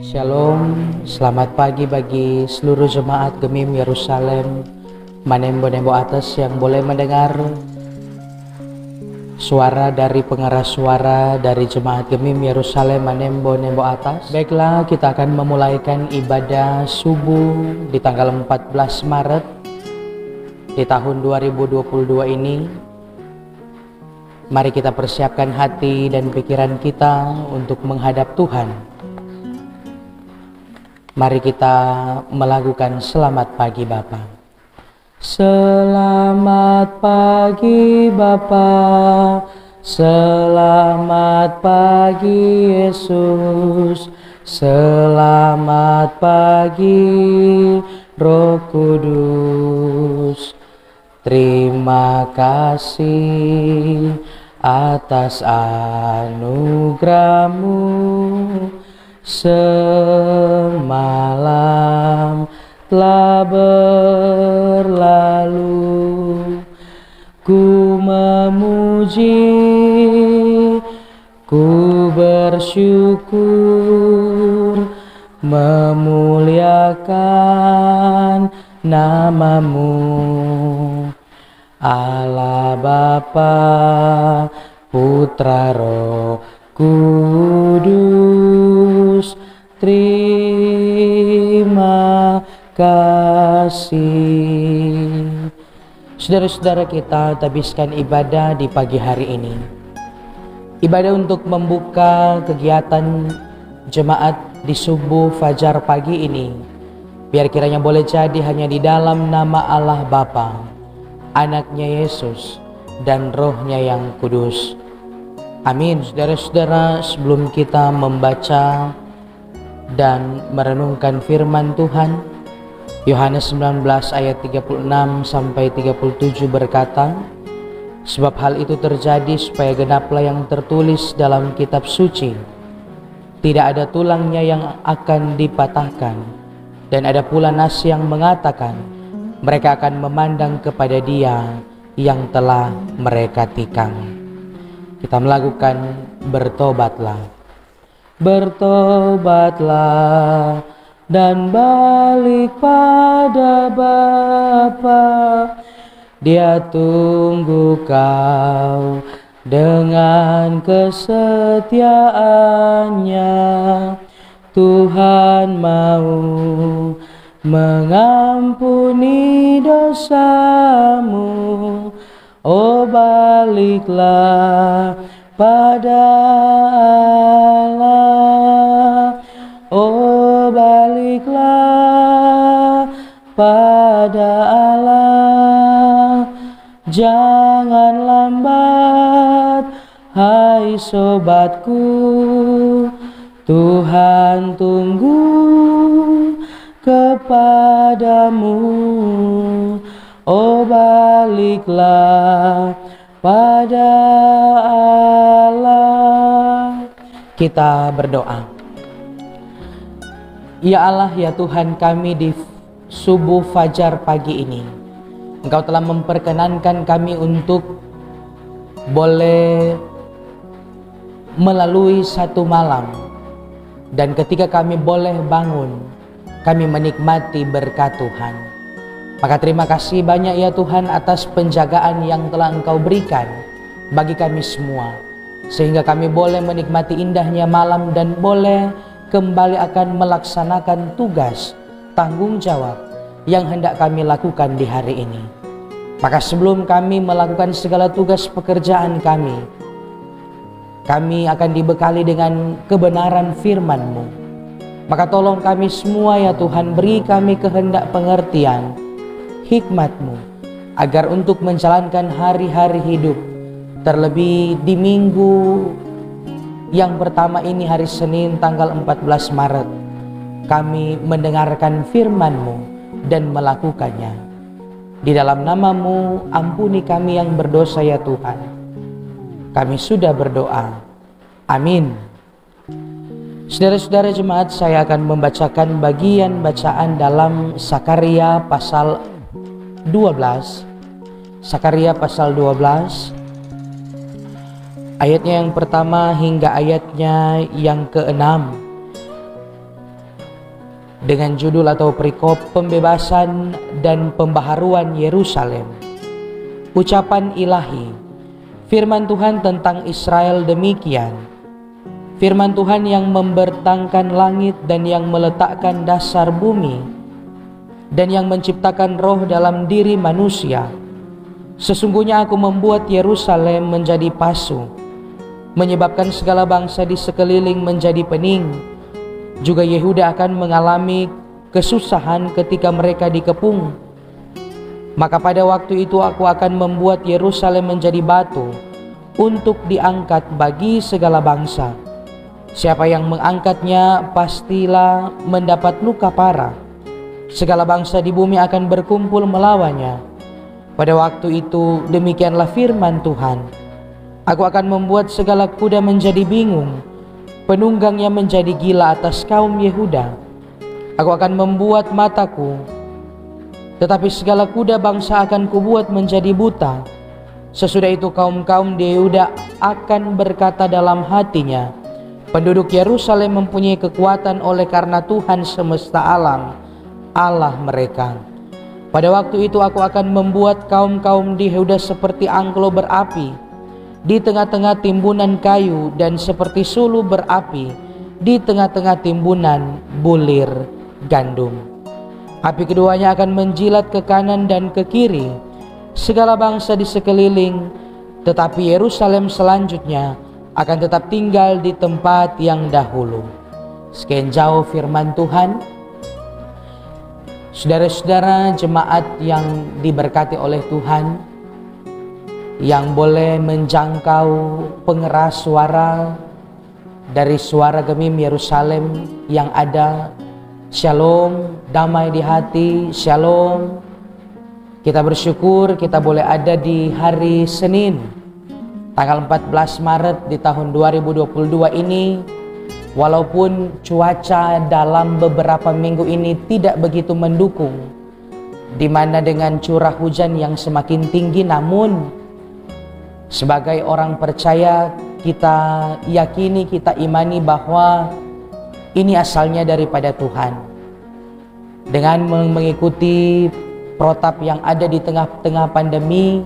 Shalom, selamat pagi bagi seluruh jemaat Gemim Yerusalem, Manembo-Nembo atas yang boleh mendengar suara dari pengeras suara dari jemaat Gemim Yerusalem, Manembo-Nembo atas. Baiklah, kita akan memulaikan ibadah subuh di tanggal 14 Maret di tahun 2022 ini. Mari kita persiapkan hati dan pikiran kita untuk menghadap Tuhan. Mari kita melakukan selamat pagi Bapa. Selamat pagi Bapa, selamat pagi Yesus, selamat pagi Roh Kudus. Terima kasih atas anugerah-Mu. Semalam telah berlalu, ku memuji, ku bersyukur, memuliakan nama-Mu. Allah Bapa, Putra, Roh Kudus, terima kasih. Saudara-saudara, kita habiskan ibadah di pagi hari ini. Ibadah untuk membuka kegiatan jemaat di subuh fajar pagi ini. Biar kiranya boleh jadi hanya di dalam nama Allah Bapa, Anaknya Yesus, dan Rohnya yang kudus. Amin. Saudara-saudara, sebelum kita membaca dan merenungkan firman Tuhan, Yohanes 19 ayat 36 sampai 37 berkata, sebab hal itu terjadi supaya genaplah yang tertulis dalam kitab suci, tidak ada tulangnya yang akan dipatahkan, dan ada pula nas yang mengatakan, mereka akan memandang kepada Dia yang telah mereka tikam. Kita melakukan bertobatlah. Bertobatlah dan balik pada Bapa. Dia tunggu kau dengan kesetiaannya. Tuhan mau mengampuni dosamu. Oh, baliklah pada Allah. Oh, baliklah pada Allah. Jangan lambat, hai sobatku. Tuhan tunggu kepadamu. Oh, baliklah pada Allah. Kita berdoa. Ya Allah, ya Tuhan kami, di subuh fajar pagi ini, Engkau telah memperkenankan kami untuk boleh melalui satu malam. Dan ketika kami boleh bangun, kami menikmati berkat Tuhan. Maka terima kasih banyak ya Tuhan atas penjagaan yang telah Engkau berikan bagi kami semua, sehingga kami boleh menikmati indahnya malam dan boleh kembali akan melaksanakan tugas, tanggung jawab yang hendak kami lakukan di hari ini. Maka sebelum kami melakukan segala tugas pekerjaan kami akan dibekali dengan kebenaran firman-Mu. Maka tolong kami semua ya Tuhan, beri kami kehendak pengertian, hikmat-Mu, agar untuk menjalankan hari-hari hidup, terlebih di minggu yang pertama ini, hari Senin tanggal 14 Maret, kami mendengarkan firman-Mu dan melakukannya. Di dalam nama-Mu, ampuni kami yang berdosa ya Tuhan. Kami sudah berdoa. Amin. Saudara-saudara jemaat, saya akan membacakan bagian bacaan dalam Sakaria pasal 12. Sakaria pasal 12 ayatnya yang pertama hingga ayatnya yang ke-6. dengan judul atau perikop pembebasan dan pembaharuan Yerusalem. Ucapan ilahi, firman Tuhan tentang Israel demikian. Firman Tuhan yang membentangkan langit dan yang meletakkan dasar bumi dan yang menciptakan roh dalam diri manusia. Sesungguhnya aku membuat Yerusalem menjadi pasu, menyebabkan segala bangsa di sekeliling menjadi pening. Juga Yehuda akan mengalami kesusahan ketika mereka dikepung. Maka pada waktu itu aku akan membuat Yerusalem menjadi batu untuk diangkat bagi segala bangsa. Siapa yang mengangkatnya pastilah mendapat luka parah. Segala bangsa di bumi akan berkumpul melawannya. Pada waktu itu demikianlah firman Tuhan. Aku akan membuat segala kuda menjadi bingung, penunggangnya menjadi gila atas kaum Yehuda. Aku akan membuat mataku, tetapi segala kuda bangsa akan kubuat menjadi buta. Sesudah itu kaum-kaum di Yehuda akan berkata dalam hatinya, penduduk Yerusalem mempunyai kekuatan oleh karena Tuhan semesta alam, Allah mereka. Pada waktu itu aku akan membuat kaum-kaum di Yehuda seperti angklo berapi di tengah-tengah timbunan kayu dan seperti sulu berapi di tengah-tengah timbunan bulir gandum. Api keduanya akan menjilat ke kanan dan ke kiri segala bangsa di sekeliling, tetapi Yerusalem selanjutnya akan tetap tinggal di tempat yang dahulu. Sekian jauh firman Tuhan. Saudara-saudara jemaat yang diberkati oleh Tuhan, yang boleh menjangkau pengeras suara dari suara gemim Yerusalem yang ada. Shalom, damai di hati, shalom. Kita bersyukur kita boleh ada di hari Senin tanggal 14 Maret di tahun 2022 ini. Walaupun cuaca dalam beberapa minggu ini tidak begitu mendukung, di mana dengan curah hujan yang semakin tinggi, namun sebagai orang percaya kita yakini, kita imani bahwa ini asalnya daripada Tuhan. Dengan mengikuti protap yang ada di tengah-tengah pandemi,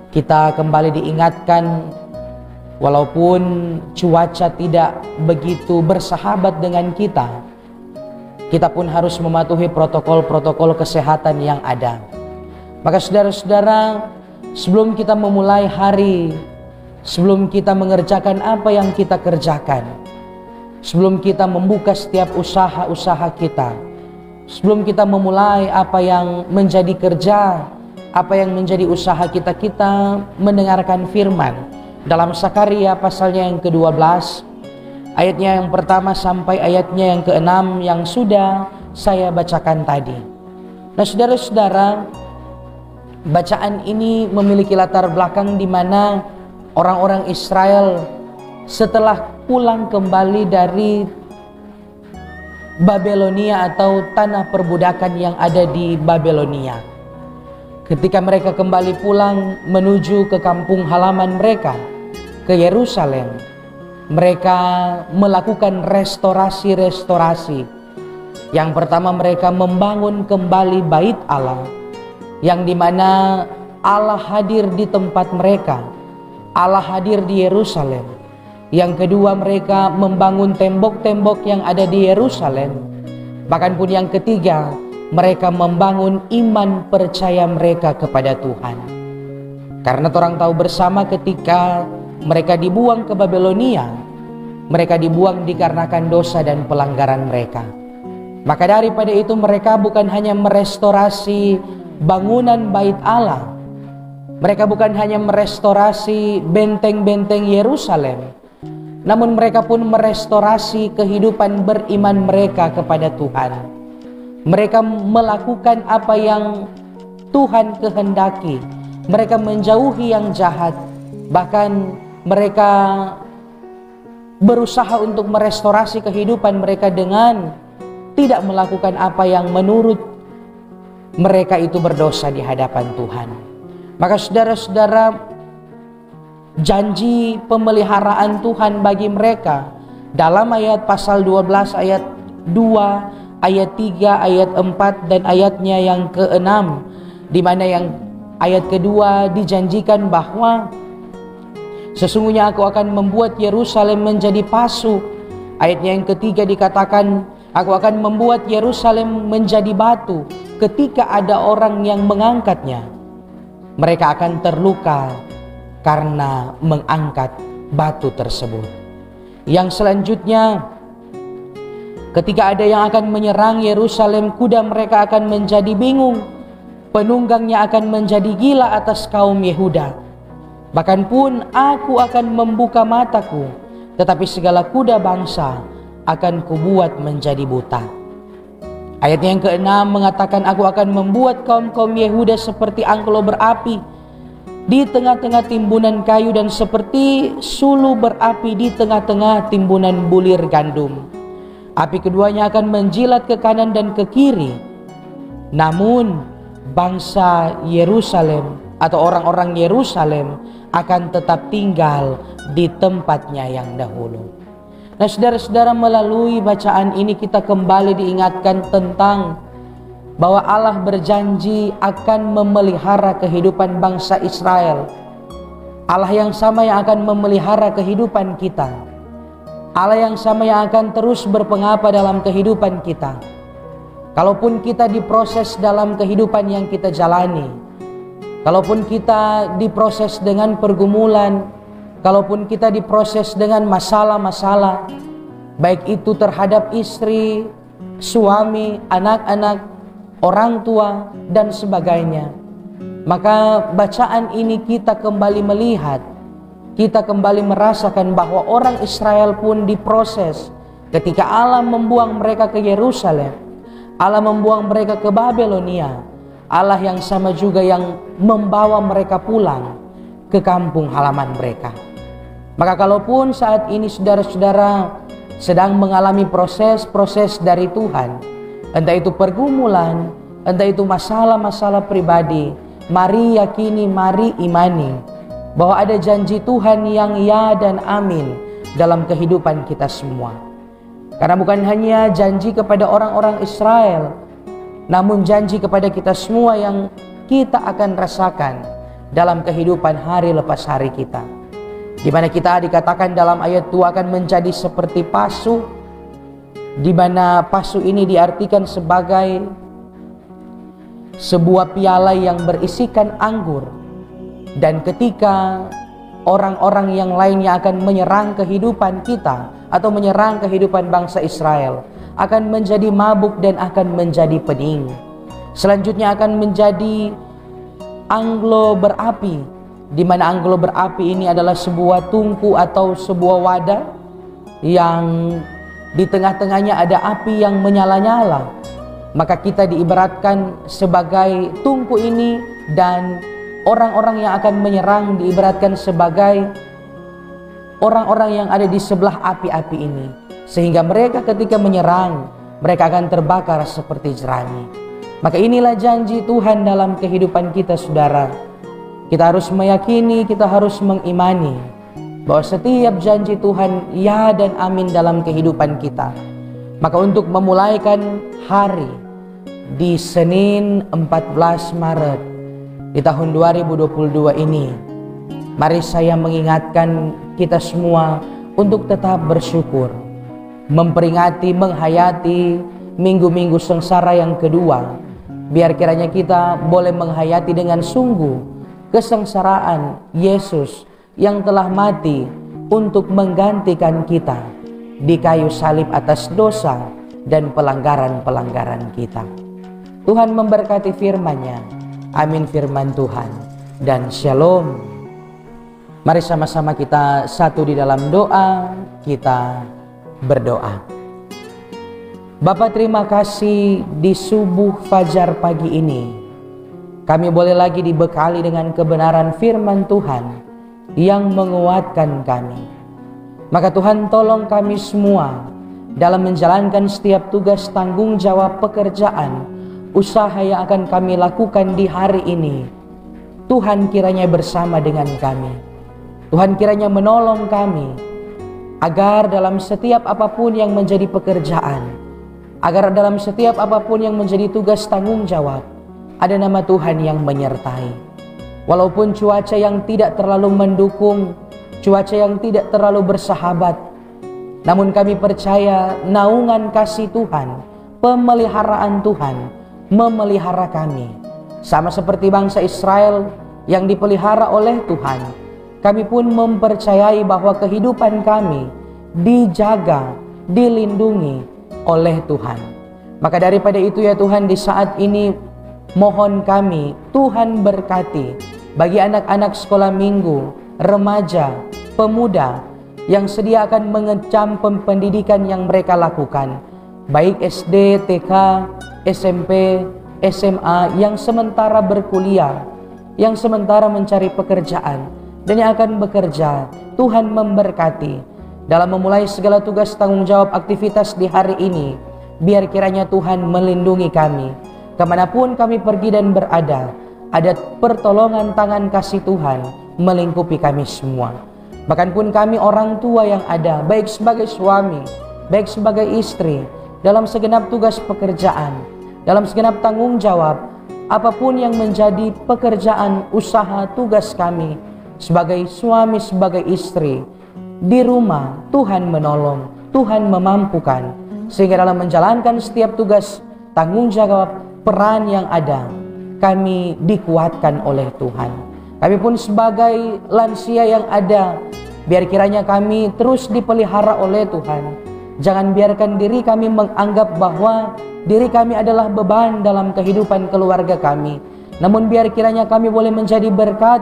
kita kembali diingatkan walaupun cuaca tidak begitu bersahabat dengan kita, kita pun harus mematuhi protokol-protokol kesehatan yang ada. Maka saudara-saudara, sebelum kita memulai hari, sebelum kita mengerjakan apa yang kita kerjakan, sebelum kita membuka setiap usaha-usaha kita, sebelum kita memulai apa yang menjadi kerja, apa yang menjadi usaha kita, kita mendengarkan firman dalam Sakaria pasalnya yang ke-12, ayatnya yang pertama sampai ayatnya yang ke-6 yang sudah saya bacakan tadi. Nah saudara-saudara, bacaan ini memiliki latar belakang di mana orang-orang Israel setelah pulang kembali dari Babelonia atau tanah perbudakan yang ada di Babelonia. Ketika mereka kembali pulang menuju ke kampung halaman mereka, ke Yerusalem, mereka melakukan restorasi-restorasi. Yang pertama, mereka membangun kembali bait Allah, yang dimana Allah hadir di tempat mereka, Allah hadir di Yerusalem. Yang kedua, mereka membangun tembok-tembok yang ada di Yerusalem. Bahkan pun yang ketiga, mereka membangun iman percaya mereka kepada Tuhan. Karena orang tahu bersama ketika mereka dibuang ke Babelonia, mereka dibuang dikarenakan dosa dan pelanggaran mereka. Maka daripada itu mereka bukan hanya merestorasi bangunan bait Allah, mereka bukan hanya merestorasi benteng-benteng Yerusalem, namun mereka pun merestorasi kehidupan beriman mereka kepada Tuhan. Mereka melakukan apa yang Tuhan kehendaki. Mereka menjauhi yang jahat. Bahkan mereka berusaha untuk merestorasi kehidupan mereka dengan tidak melakukan apa yang menurut mereka itu berdosa di hadapan Tuhan. Maka saudara-saudara, janji pemeliharaan Tuhan bagi mereka dalam ayat pasal 12 ayat 2 ayat 3, ayat 4 dan ayatnya yang ke-6, di mana yang ayat kedua dijanjikan bahwa sesungguhnya aku akan membuat Yerusalem menjadi pasu. Ayatnya yang ketiga dikatakan, aku akan membuat Yerusalem menjadi batu. Ketika ada orang yang mengangkatnya, mereka akan terluka karena mengangkat batu tersebut. Yang selanjutnya, ketika ada yang akan menyerang Yerusalem, kuda mereka akan menjadi bingung, penunggangnya akan menjadi gila atas kaum Yehuda. Bahkan pun aku akan membuka mataku, tetapi segala kuda bangsa akan kubuat menjadi buta. Ayat yang ke-6 mengatakan, aku akan membuat kaum-kaum Yehuda seperti angklo berapi di tengah-tengah timbunan kayu, dan seperti sulu berapi di tengah-tengah timbunan bulir gandum. Api keduanya akan menjilat ke kanan dan ke kiri. Namun bangsa Yerusalem atau orang-orang Yerusalem akan tetap tinggal di tempatnya yang dahulu. Nah, saudara-saudara, melalui bacaan ini kita kembali diingatkan tentang bahwa Allah berjanji akan memelihara kehidupan bangsa Israel. Allah yang sama yang akan memelihara kehidupan kita. Allah yang sama yang akan terus berpengapa dalam kehidupan kita. Kalaupun kita diproses dalam kehidupan yang kita jalani, kalaupun kita diproses dengan pergumulan, kalaupun kita diproses dengan masalah-masalah, baik itu terhadap istri, suami, anak-anak, orang tua, dan sebagainya, maka bacaan ini kita kembali melihat, kita kembali merasakan bahwa orang Israel pun diproses ketika Allah membuang mereka ke Yerusalem, Allah membuang mereka ke Babelonia. Allah yang sama juga yang membawa mereka pulang ke kampung halaman mereka. Maka kalaupun saat ini saudara-saudara sedang mengalami proses-proses dari Tuhan, entah itu pergumulan, entah itu masalah-masalah pribadi, mari yakini, mari imani bahwa ada janji Tuhan yang ya dan amin dalam kehidupan kita semua. Karena bukan hanya janji kepada orang-orang Israel, namun janji kepada kita semua yang kita akan rasakan dalam kehidupan hari lepas hari kita. Di mana kita dikatakan dalam ayat 2 akan menjadi seperti pasu, di mana pasu ini diartikan sebagai sebuah piala yang berisikan anggur. Dan ketika orang-orang yang lainnya akan menyerang kehidupan kita atau menyerang kehidupan bangsa Israel, akan menjadi mabuk dan akan menjadi pening. Selanjutnya akan menjadi anglo berapi, di mana anglo berapi ini adalah sebuah tungku atau sebuah wadah yang di tengah-tengahnya ada api yang menyala-nyala. Maka kita diibaratkan sebagai tungku ini, dan orang-orang yang akan menyerang diibaratkan sebagai orang-orang yang ada di sebelah api-api ini, sehingga mereka ketika menyerang, mereka akan terbakar seperti jerami. Maka inilah janji Tuhan dalam kehidupan kita, saudara. Kita harus meyakini, kita harus mengimani bahwa setiap janji Tuhan ya dan amin dalam kehidupan kita. Maka untuk memulaikan hari di Senin 14 Maret di tahun 2022 ini, mari saya mengingatkan kita semua untuk tetap bersyukur, memperingati, menghayati minggu-minggu sengsara yang kedua. Biar kiranya kita boleh menghayati dengan sungguh kesengsaraan Yesus yang telah mati untuk menggantikan kita di kayu salib atas dosa dan pelanggaran-pelanggaran kita. Tuhan memberkati firman-Nya. Amin firman Tuhan dan shalom. Mari sama-sama kita satu di dalam doa, kita berdoa. Bapa, terima kasih di subuh fajar pagi ini kami boleh lagi dibekali dengan kebenaran firman Tuhan yang menguatkan kami. Maka Tuhan, tolong kami semua dalam menjalankan setiap tugas, tanggung jawab, pekerjaan, usaha yang akan kami lakukan di hari ini. Tuhan kiranya bersama dengan kami. Tuhan kiranya menolong kami agar dalam setiap apapun yang menjadi pekerjaan, agar dalam setiap apapun yang menjadi tugas tanggung jawab, ada nama Tuhan yang menyertai. Walaupun cuaca yang tidak terlalu mendukung, cuaca yang tidak terlalu bersahabat, namun kami percaya naungan kasih Tuhan, pemeliharaan Tuhan memelihara kami. Sama seperti bangsa Israel yang dipelihara oleh Tuhan, kami pun mempercayai bahwa kehidupan kami dijaga, dilindungi oleh Tuhan. Maka daripada itu ya Tuhan, di saat ini mohon kami Tuhan berkati bagi anak-anak sekolah minggu, remaja, pemuda yang sedia akan mengecam pendidikan yang mereka lakukan, baik SD, TK, SMP, SMA, yang sementara berkuliah, yang sementara mencari pekerjaan, dan yang akan bekerja. Tuhan memberkati dalam memulai segala tugas tanggung jawab aktivitas di hari ini. Biar kiranya Tuhan melindungi kami kemanapun kami pergi dan berada. Ada pertolongan tangan kasih Tuhan melingkupi kami semua. Bahkan pun kami orang tua yang ada, baik sebagai suami, baik sebagai istri, dalam segenap tugas pekerjaan, dalam segenap tanggung jawab, apapun yang menjadi pekerjaan, usaha, tugas kami sebagai suami, sebagai istri, di rumah Tuhan menolong, Tuhan memampukan, sehingga dalam menjalankan setiap tugas, tanggung jawab, peran yang ada, kami dikuatkan oleh Tuhan. Kami pun sebagai lansia yang ada, biar kiranya kami terus dipelihara oleh Tuhan. Jangan biarkan diri kami menganggap bahwa diri kami adalah beban dalam kehidupan keluarga kami. Namun biar kiranya kami boleh menjadi berkat,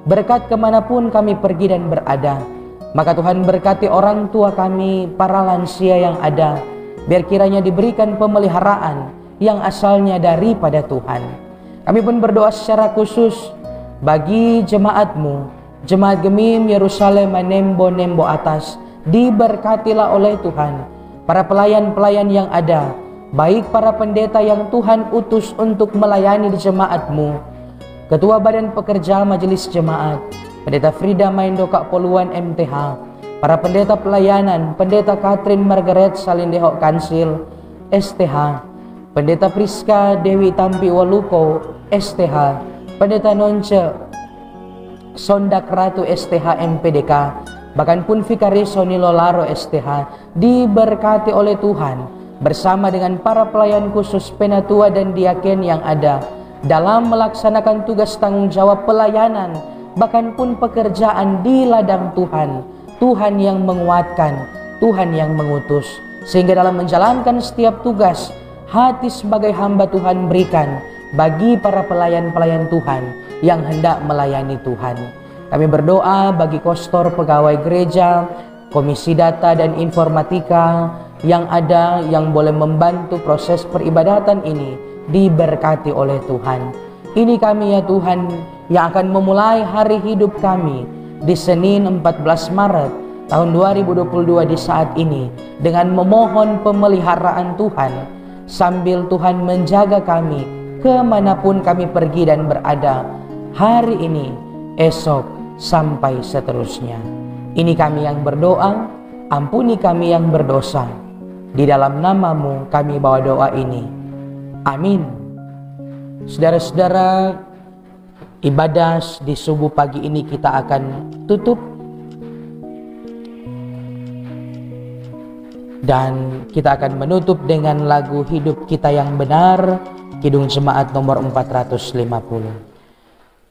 berkat kemanapun kami pergi dan berada. Maka Tuhan berkati orang tua kami, para lansia yang ada, biar kiranya diberikan pemeliharaan yang asalnya daripada Tuhan. Kami pun berdoa secara khusus bagi jemaat-Mu, Jemaat Gemim Yerusalem Nembo Atas, diberkatilah oleh Tuhan. Para pelayan-pelayan yang ada, baik para pendeta yang Tuhan utus untuk melayani di jemaat-Mu, Ketua Badan Pekerja Majelis Jemaat, Pendeta Frida Maindo Kak Poluan MTH, para pendeta pelayanan, Pendeta Katrin Margaret Salindehok Kansil STH, Pendeta Priska Dewi Tampi Waluko STH, Pendeta Nonce Sondak Ratu STH MPDK, bahkan pun Vikari Soni Lolaro STH, diberkati oleh Tuhan bersama dengan para pelayan khusus, penatua dan diaken yang ada dalam melaksanakan tugas tanggung jawab pelayanan, bahkan pun pekerjaan di ladang Tuhan. Tuhan yang menguatkan, Tuhan yang mengutus, sehingga dalam menjalankan setiap tugas, hati sebagai hamba Tuhan berikan bagi para pelayan-pelayan Tuhan yang hendak melayani Tuhan. Kami berdoa bagi kostor pegawai gereja, komisi data dan informatika yang ada, yang boleh membantu proses peribadatan ini, diberkati oleh Tuhan. Ini kami ya Tuhan yang akan memulai hari hidup kami di Senin 14 Maret tahun 2022 di saat ini dengan memohon pemeliharaan Tuhan, sambil Tuhan menjaga kami kemanapun kami pergi dan berada hari ini, esok, sampai seterusnya. Ini kami yang berdoa, ampuni kami yang berdosa. Di dalam nama-Mu kami bawa doa ini. Amin. Saudara-saudara, ibadah di subuh pagi ini kita akan tutup, dan kita akan menutup dengan lagu Hidup Kita Yang Benar, Kidung Jemaat nomor 450.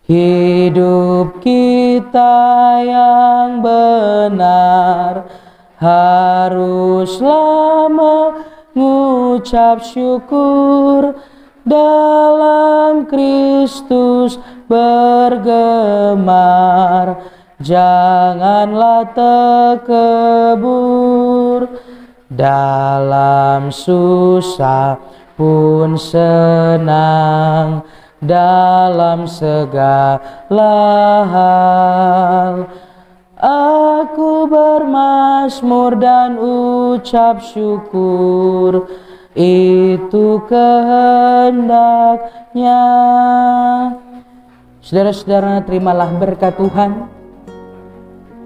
Hidup kita yang benar haruslah mengucap syukur, dalam Kristus bergemar, janganlah tekebur, dalam susah pun senang, dalam segala hal. Aku bermazmur dan ucap syukur, itu kehendaknya. Saudara-saudara, terimalah berkat Tuhan.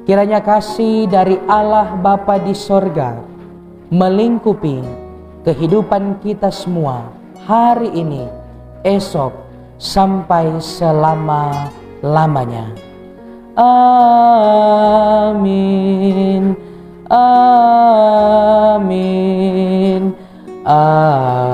Kiranya kasih dari Allah Bapa di sorga melingkupi kehidupan kita semua hari ini, esok, sampai selama-lamanya. Amin. Amin. Amin.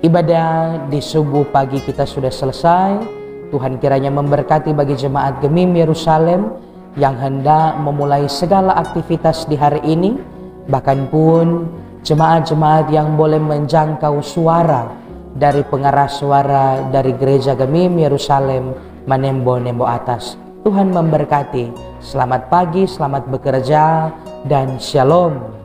Ibadah di subuh pagi kita sudah selesai. Tuhan kiranya memberkati bagi jemaat Gemim Yerusalem yang hendak memulai segala aktivitas di hari ini. Bahkan pun jemaat-jemaat yang boleh menjangkau suara dari pengarah suara dari gereja Gemim Yerusalem Manembo-Nembo Atas. Tuhan memberkati. Selamat pagi, selamat bekerja, dan shalom.